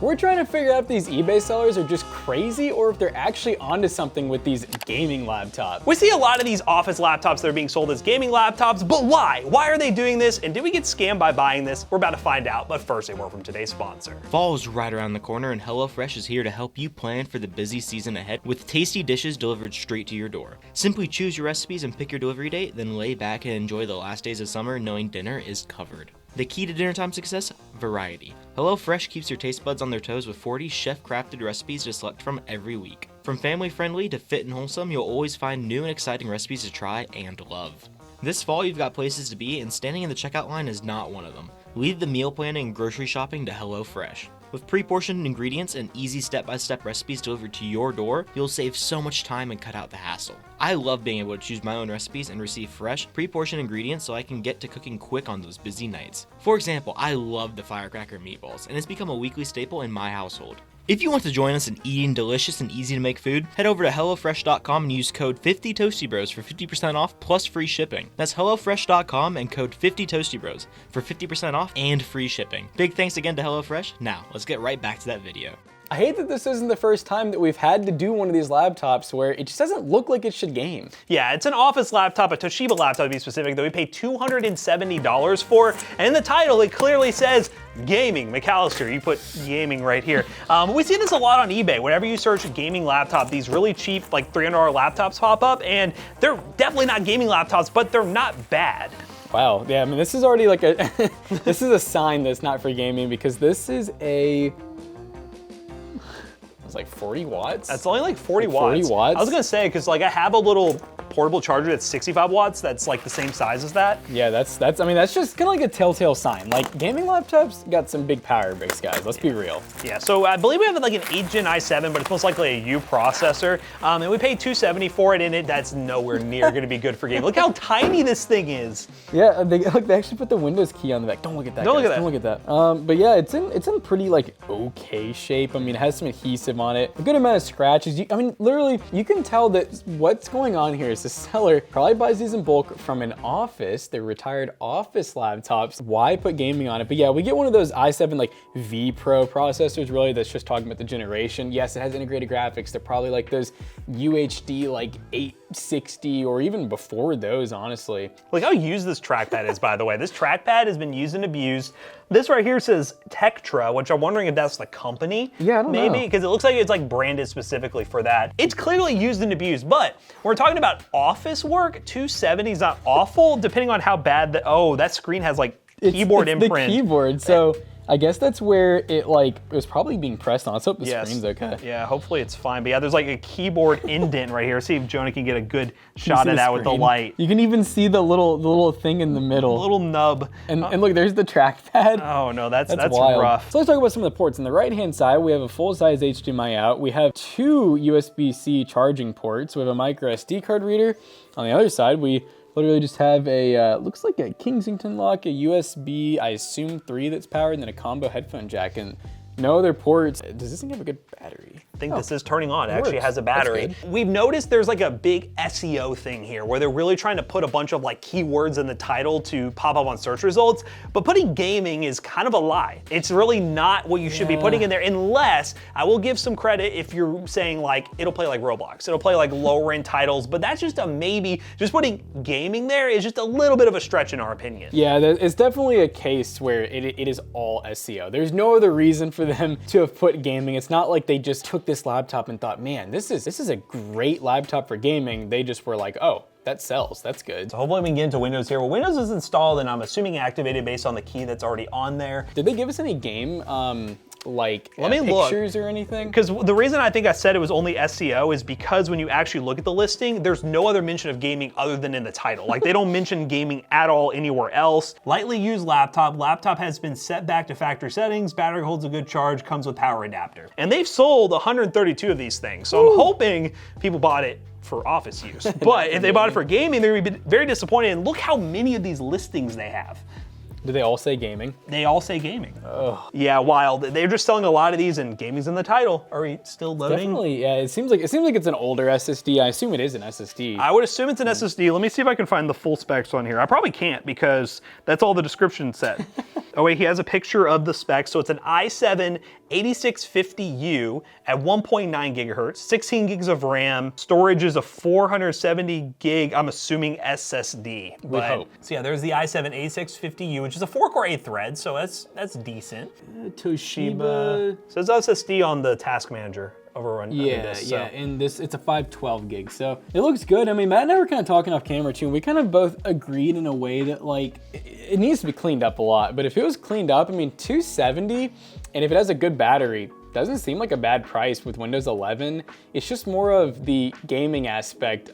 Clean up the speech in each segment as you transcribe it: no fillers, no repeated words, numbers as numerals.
We're trying to figure out if these eBay sellers are just crazy or if they're actually onto something with these gaming laptops. We see a lot of these office laptops that are being sold as gaming laptops, but why? Why are they doing this? And did we get scammed by buying this? We're about to find out, but first a word from today's sponsor. Fall is right around the corner and HelloFresh is here to help you plan for the busy season ahead with tasty dishes delivered straight to your door. Simply choose your recipes and pick your delivery date, then lay back and enjoy the last days of summer knowing dinner is covered. The key to dinner time success? Variety. HelloFresh keeps your taste buds on their toes with 40 chef-crafted recipes to select from every week. From family-friendly to fit and wholesome, you'll always find new and exciting recipes to try and love. This fall, you've got places to be, and standing in the checkout line is not one of them. Leave the meal planning and grocery shopping to HelloFresh. With pre-portioned ingredients and easy step-by-step recipes delivered to your door, you'll save so much time and cut out the hassle. I love being able to choose my own recipes and receive fresh, pre-portioned ingredients so I can get to cooking quick on those busy nights. For example, I love the firecracker meatballs, and it's become a weekly staple in my household. If you want to join us in eating delicious and easy to make food, head over to HelloFresh.com and use code 50ToastyBros for 50% off plus free shipping. That's HelloFresh.com and code 50ToastyBros for 50% off and free shipping. Big thanks again to HelloFresh. Now, let's get right back to that video. I hate that this isn't the first time that we've had to do one of these laptops where it just doesn't look like it should game. Yeah, it's an office laptop, a Toshiba laptop to be specific, that we paid $270 for. And in the title, it clearly says gaming. McAllister, you put gaming right here. We see this a lot on eBay. Whenever you search gaming laptop, these really cheap, like $300 laptops pop up, and they're definitely not gaming laptops, but they're not bad. Wow, yeah, I mean, this is already like a, this is a sign that it's not for gaming because this is a, it's like 40 watts? That's only like 40 watts. 40 watts? I was gonna say, cause like I have a little portable charger that's 65 watts that's like the same size as that. Yeah, that's I mean, that's just kind of like a telltale sign. Like gaming laptops got some big power bricks, guys, let's be real. Yeah, so I believe we have like an 8 Gen i7, but it's most likely a U processor. And we paid $270 for it, and that's nowhere near gonna be good for gaming. Look how tiny this thing is. Yeah, they actually put the Windows key on the back. Don't look at that, Don't guys. look at that. Don't look at that. But yeah, it's in pretty like okay shape. I mean, it has some adhesive on it, a good amount of scratches. I mean, literally, you can tell that what's going on here is the seller probably buys these in bulk from an office. They're retired office laptops. Why put gaming on it? But yeah, we get one of those i7 like V Pro processors, really, that's just talking about the generation. Yes, it has integrated graphics. They're probably like those UHD like 860 or even before those, honestly. Look how used this trackpad is, by the way. This trackpad has been used and abused. This right here says Tectra, which I'm wondering if that's the company. Yeah, I don't know. Maybe, because it looks like it's like branded specifically for that. It's clearly used and abused, but we're talking about office work. 270 is not awful, depending on how bad that, oh, that screen has like keyboard it's imprint. the keyboard, so I guess that's where it like it was probably being pressed on. Let's hope the Yes. screen's okay. Yeah, hopefully it's fine. But yeah, there's like a keyboard indent right here. See if Jonah can get a good shot See of the that with the screen? light. You can even see the little thing in the middle. Little nub. And look, there's the trackpad. Oh no, that's wild. rough. So let's talk about some of the ports. On the right-hand side, we have a full-size HDMI out. We have 2 USB-C charging ports. We have a micro SD card reader. On the other side, we literally just have a, looks like a Kensington lock, a USB, I assume 3 that's powered, and then a combo headphone jack, and no other ports. Does this thing have a good battery? I think this is turning on. It It actually works. has a That's battery. good. We've noticed there's like a big SEO thing here where they're really trying to put a bunch of like keywords in the title to pop up on search results, but putting gaming is kind of a lie. It's really not what you should be putting in there, unless I will give some credit if you're saying like, it'll play like Roblox, it'll play like lower end titles, but that's just a maybe. Just putting gaming there is just a little bit of a stretch in our opinion. Yeah, it's definitely a case where it is all SEO. There's no other reason for them to have put gaming. It's not like they just took this laptop and thought, man, this is a great laptop for gaming. They just were like, oh, that sells, that's good. So hopefully we can get into Windows here. Well, Windows is installed and I'm assuming activated based on the key that's already on there. Did they give us any game like Let me look. pictures or anything? Because the reason I think I said it was only SEO is because when you actually look at the listing, there's no other mention of gaming other than in the title. Like they don't mention gaming at all anywhere else. Lightly used laptop. Laptop has been set back to factory settings. Battery holds a good charge, comes with power adapter. And they've sold 132 of these things. So I'm hoping people bought it for office use. But if they bought it for gaming, they're gonna be very disappointed. And look how many of these listings they have. Do they all say gaming? They all say gaming. Oh. Yeah, wild. They're just selling a lot of these, and gaming's in the title. Are we still loading? Definitely, yeah. It seems like it's an older SSD. I assume it is an SSD. I would assume it's an SSD. Let me see if I can find the full specs on here. I probably can't because that's all the description said. Oh wait, he has a picture of the specs. So it's an i7 8650U at 1.9 gigahertz, 16 gigs of RAM. Storage is a 470 gig, I'm assuming SSD. We hope. So yeah, there's the i7 8650U, which is a 4-core 8 thread, so that's decent. Toshiba. Says SSD on the task manager over on this. Yeah, and it's a 512 gig, so it looks good. I mean, Matt and I were kind of talking off camera too, and we kind of both agreed in a way that like it needs to be cleaned up a lot. But if it was cleaned up, I mean, 270, and if it has a good battery, doesn't seem like a bad price with Windows 11. It's just more of the gaming aspect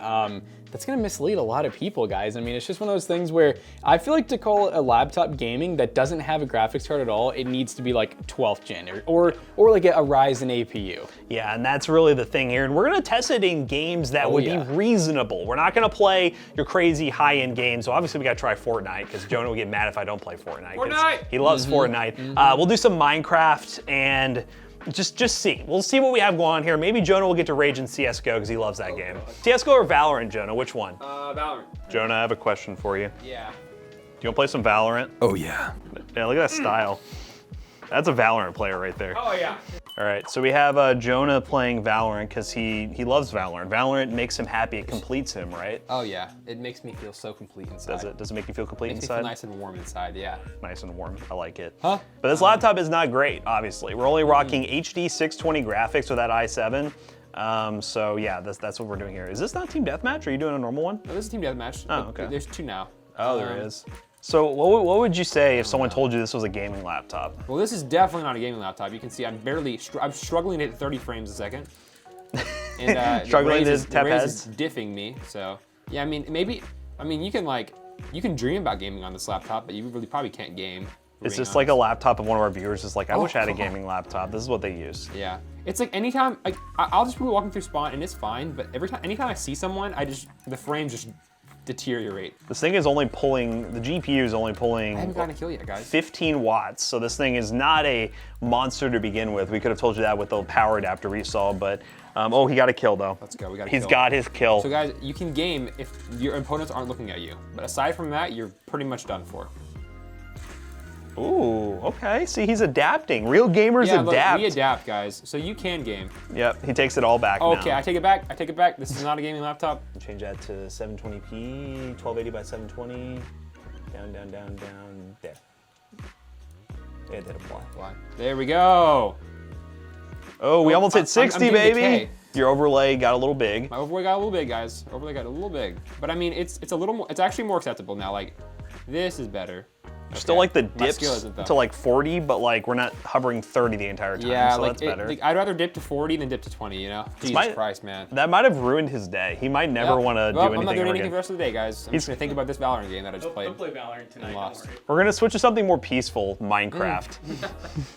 that's gonna mislead a lot of people, guys. I mean, it's just one of those things where I feel like to call a laptop gaming that doesn't have a graphics card at all, it needs to be like 12th gen or like a Ryzen APU. Yeah, and that's really the thing here. And we're gonna test it in games that would be reasonable. We're not gonna play your crazy high-end games. So obviously we gotta try Fortnite, because Jonah will get mad if I don't play Fortnite. Fortnite! He loves Fortnite. We'll do some Minecraft and just see. We'll see what we have going on here. Maybe Jonah will get to rage in CSGO because he loves that game. God. CSGO or Valorant, Jonah? Which one? Valorant. Jonah, I have a question for you. Yeah. Do you want to play some Valorant? Oh yeah. Yeah, look at that style. That's a Valorant player right there. Oh yeah. All right, so we have Jonah playing Valorant because he loves Valorant. Valorant makes him happy. It completes him, right? Oh yeah. It makes me feel so complete inside. Does it? Does it make you feel complete Makes inside? me feel nice and warm inside. Yeah. Nice and warm. I like it. Huh? But this laptop is not great, obviously. We're only rocking HD 620 graphics with that i7. So yeah, that's what we're doing here. Is this not Team Deathmatch? Or are you doing a normal one? No, this is Team Deathmatch. Oh, okay. There's two now. Oh, there is. So what would you say if someone told you this was a gaming laptop? Well, this is definitely not a gaming laptop. You can see I'm struggling to hit 30 frames a second. And struggling the to Raze tap is heads? diffing me. So yeah, I mean you can dream about gaming on this laptop, but you really probably can't game. It's just like a laptop of one of our viewers is like, I wish I had a gaming laptop. This is what they use. Yeah. It's like anytime, I'll just be walking through Spawn and it's fine, but anytime I see someone, the frames just deteriorate. This thing is only pulling, the GPU is only pulling I haven't gotten a kill yet, guys. 15 watts. So this thing is not a monster to begin with. We could have told you that with the power adapter we saw, but oh, he got a kill though. Let's go, we got a He's kill. got his kill. So guys, you can game if your opponents aren't looking at you. But aside from that, you're pretty much done for. Ooh, okay. See, he's adapting. Real gamers adapt. Look, we adapt, guys. So you can game. Yep, he takes it all back now. Okay, I take it back. I take it back. This is not a gaming laptop. Change that to 720p, 1280 by 720. Down, down, down, down. There. It did apply. There we go. Oh, we almost hit 60, I'm baby. decay. Your overlay got a little big. My overlay got a little big, guys. Overlay got a little big. But I mean, it's a little more. It's actually more acceptable now. Like, this is better. Still like the My dips skill isn't, though. to like 40, but like we're not hovering 30 the entire time, Yeah, so like, that's better. I'd rather dip to 40 than dip to 20, you know? Jesus Christ, man. That might have ruined his day. He might never want to do anything I'm not doing ever anything for again. the rest of the day, guys. I'm just gonna think about this Valorant game that I just played. Don't play Valorant tonight. And lost. We're gonna switch to something more peaceful, Minecraft.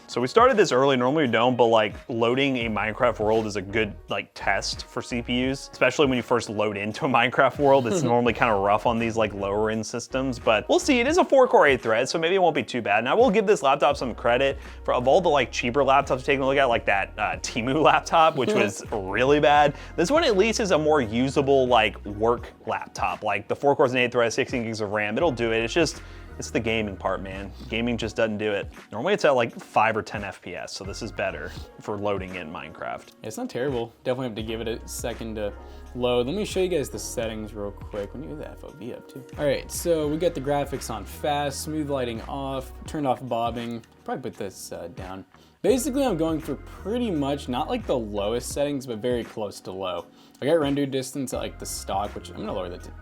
So we started this early, normally we don't, but like loading a Minecraft world is a good like test for CPUs, especially when you first load into a Minecraft world. It's normally kind of rough on these like lower end systems, but we'll see. It is a 4-core 8 thread, so maybe it won't be too bad. And I will give this laptop some credit for of all the like cheaper laptops taking a look at, like that Temu laptop, which was really bad. This one at least is a more usable like work laptop. Like the 4 cores and 8 threads, 16 gigs of RAM, it'll do it. It's the gaming part, man. Gaming just doesn't do it. Normally it's at like 5 or 10 FPS, so this is better for loading in Minecraft. It's not terrible. Definitely have to give it a second to load. Let me show you guys the settings real quick. Let me get the FOV up too. All right, so we got the graphics on fast, smooth lighting off, turned off bobbing. Probably put this down. Basically, I'm going for pretty much, not like the lowest settings, but very close to low. I got render distance at like the stock, which I'm gonna lower that to 10.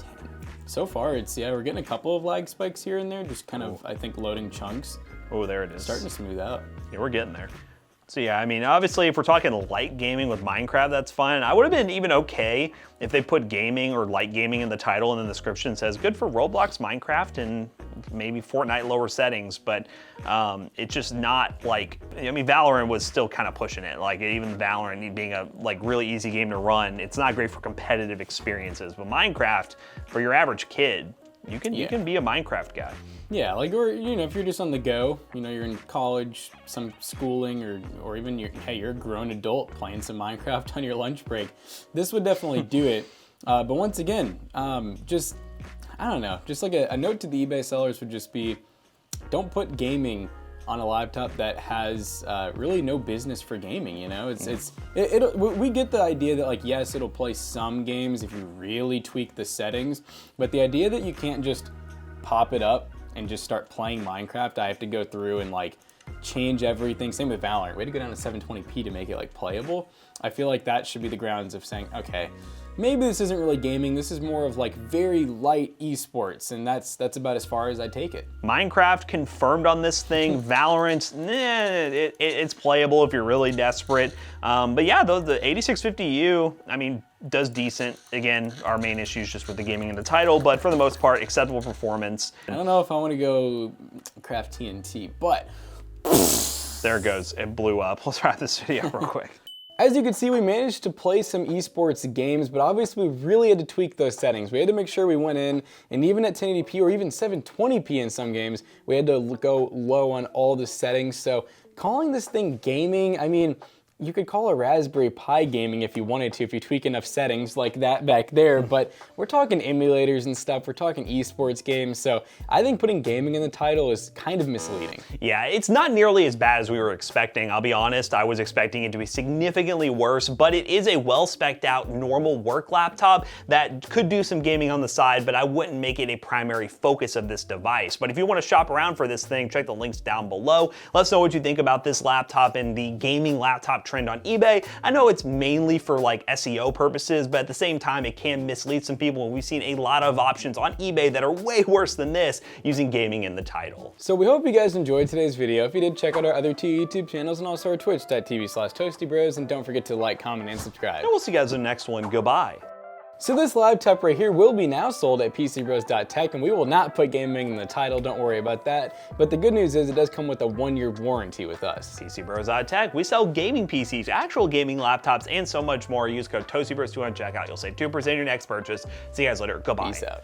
So far, we're getting a couple of lag spikes here and there, just kind of, I think, loading chunks. Oh, there it is. Starting to smooth out. Yeah, we're getting there. So yeah, I mean, obviously if we're talking light gaming with Minecraft, that's fine. I would have been even okay if they put gaming or light gaming in the title and in the description says good for Roblox, Minecraft, and maybe Fortnite lower settings, but it's just not like, I mean, Valorant was still kind of pushing it. Like even Valorant being a like really easy game to run, it's not great for competitive experiences, but Minecraft, for your average kid, you can be a Minecraft guy. Yeah, like, or, you know, if you're just on the go, you know, you're in college, some schooling, or even you're a grown adult playing some Minecraft on your lunch break, this would definitely do it. But once again, just, I don't know, just like a note to the eBay sellers would just be, don't put gaming on a laptop that has really no business for gaming, you know? We get the idea that, like, yes, it'll play some games if you really tweak the settings, but the idea that you can't just pop it up and just start playing Minecraft, I have to go through and like change everything. Same with Valorant. We had to go down to 720p to make it like playable. I feel like that should be the grounds of saying, okay, maybe this isn't really gaming. This is more of like very light esports, and that's about as far as I take it. Minecraft confirmed on this thing. Valorant, it's playable if you're really desperate. But yeah, though the 8650U, I mean, does decent. Again, our main issue is just with the gaming in the title, but for the most part, acceptable performance. I don't know if I want to go craft TNT, but there it goes. It blew up. Let's wrap this video real quick. As you can see, we managed to play some esports games, but obviously we really had to tweak those settings. We had to make sure we went in, and even at 1080p or even 720p in some games, we had to go low on all the settings. So calling this thing gaming, I mean, you could call a Raspberry Pi gaming if you wanted to, if you tweak enough settings like that back there, but we're talking emulators and stuff, we're talking esports games, so I think putting gaming in the title is kind of misleading. Yeah, it's not nearly as bad as we were expecting. I'll be honest, I was expecting it to be significantly worse, but it is a well-spec'd out normal work laptop that could do some gaming on the side, but I wouldn't make it a primary focus of this device. But if you want to shop around for this thing, check the links down below. Let us know what you think about this laptop and the gaming laptop trend on eBay. I know it's mainly for like SEO purposes, but at the same time, it can mislead some people, and we've seen a lot of options on eBay that are way worse than this using gaming in the title. So we hope you guys enjoyed today's video. If you did, check out our other 2 YouTube channels and also our twitch.tv/ToastyBros, and don't forget to like, comment, and subscribe. And we'll see you guys in the next one. Goodbye. So this laptop right here will be now sold at PCBros.tech, and we will not put gaming in the title, don't worry about that. But the good news is it does come with a 1-year warranty with us. PCBros.tech, we sell gaming PCs, actual gaming laptops, and so much more. Use code ToastyBros2 on checkout. You'll save 2% on your next purchase. See you guys later. Goodbye. Peace out.